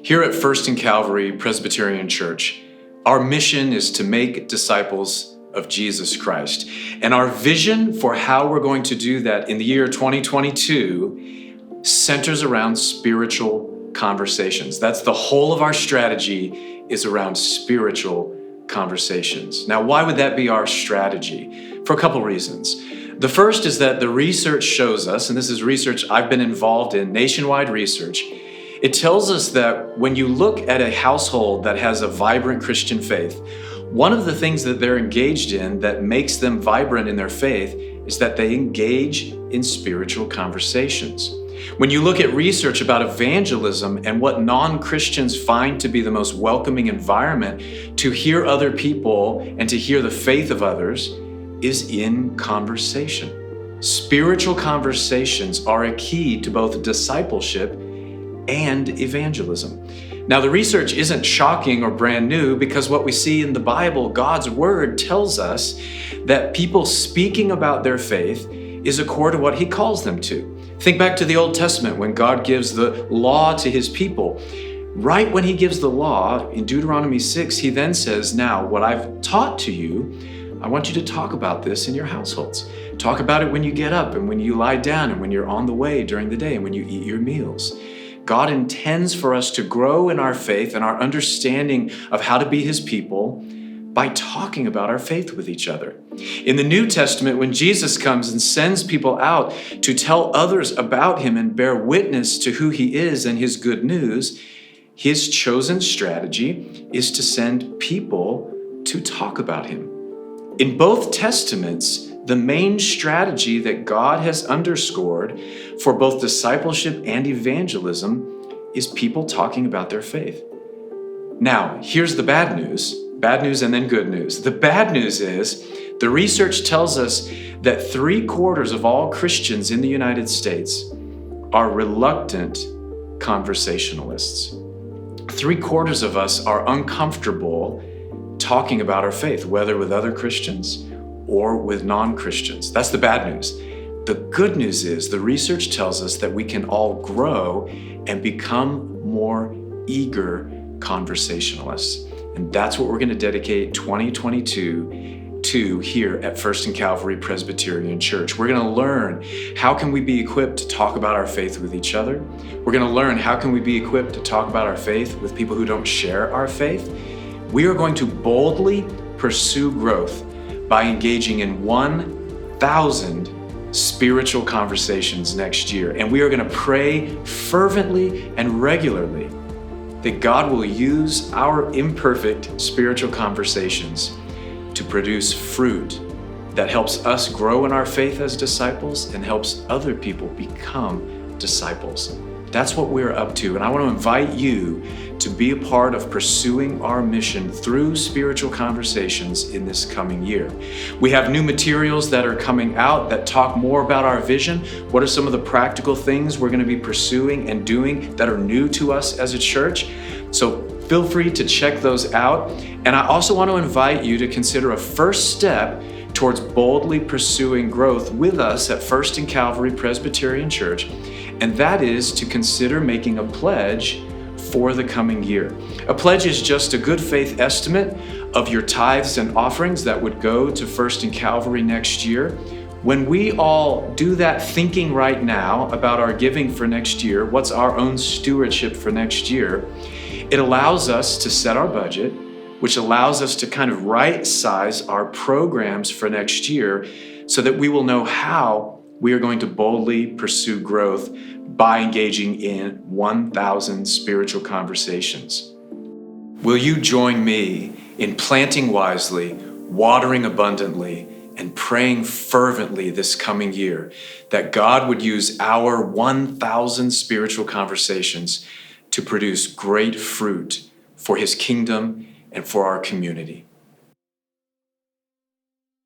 Here at First and Calvary Presbyterian Church, our mission is to make disciples of Jesus Christ. And our vision for how we're going to do that in the year 2022 centers around spiritual conversations. That's the whole of our strategy, is around spiritual conversations. Now, why would that be our strategy? For a couple reasons. The first is that the research shows us, and this is research I've been involved in, nationwide research, it tells us that when you look at a household that has a vibrant Christian faith, one of the things that they're engaged in that makes them vibrant in their faith is that they engage in spiritual conversations. When you look at research about evangelism and what non-Christians find to be the most welcoming environment to hear other people and to hear the faith of others is in conversation. Spiritual conversations are a key to both discipleship and evangelism. Now, the research isn't shocking or brand new because what we see in the Bible, God's word, tells us that people speaking about their faith is a core to what he calls them to. Think back to the Old Testament when God gives the law to his people. Right when he gives the law, in Deuteronomy 6, he then says, now, what I've taught to you, I want you to talk about this in your households. Talk about it when you get up and when you lie down and when you're on the way during the day and when you eat your meals. God intends for us to grow in our faith and our understanding of how to be his people by talking about our faith with each other. In the New Testament, when Jesus comes and sends people out to tell others about him and bear witness to who he is and his good news, his chosen strategy is to send people to talk about him. In both Testaments, the main strategy that God has underscored for both discipleship and evangelism is people talking about their faith. Now, here's the bad news and then good news. The bad news is the research tells us that 3/4 of all Christians in the United States are reluctant conversationalists. 3/4 of us are uncomfortable talking about our faith, whether with other Christians or with non-Christians. That's the bad news. The good news is the research tells us that we can all grow and become more eager conversationalists. And that's what we're going to dedicate 2022 to here at First and Calvary Presbyterian Church. We're going to learn how can we be equipped to talk about our faith with each other. We're going to learn how can we be equipped to talk about our faith with people who don't share our faith. We are going to boldly pursue growth by engaging in 1,000 spiritual conversations next year. And we are going to pray fervently and regularly that God will use our imperfect spiritual conversations to produce fruit that helps us grow in our faith as disciples and helps other people become disciples. That's what we're up to. And I want to invite you to be a part of pursuing our mission through spiritual conversations in this coming year. We have new materials that are coming out that talk more about our vision. What are some of the practical things we're going to be pursuing and doing that are new to us as a church? So feel free to check those out. And I also want to invite you to consider a first step towards boldly pursuing growth with us at First and Calvary Presbyterian Church, and that is to consider making a pledge for the coming year. A pledge is just a good faith estimate of your tithes and offerings that would go to First and Calvary next year. When we all do that thinking right now about our giving for next year, what's our own stewardship for next year, it allows us to set our budget, which allows us to kind of right-size our programs for next year so that we will know how we are going to boldly pursue growth by engaging in 1,000 spiritual conversations. Will you join me in planting wisely, watering abundantly, and praying fervently this coming year that God would use our 1,000 spiritual conversations to produce great fruit for his kingdom and for our community?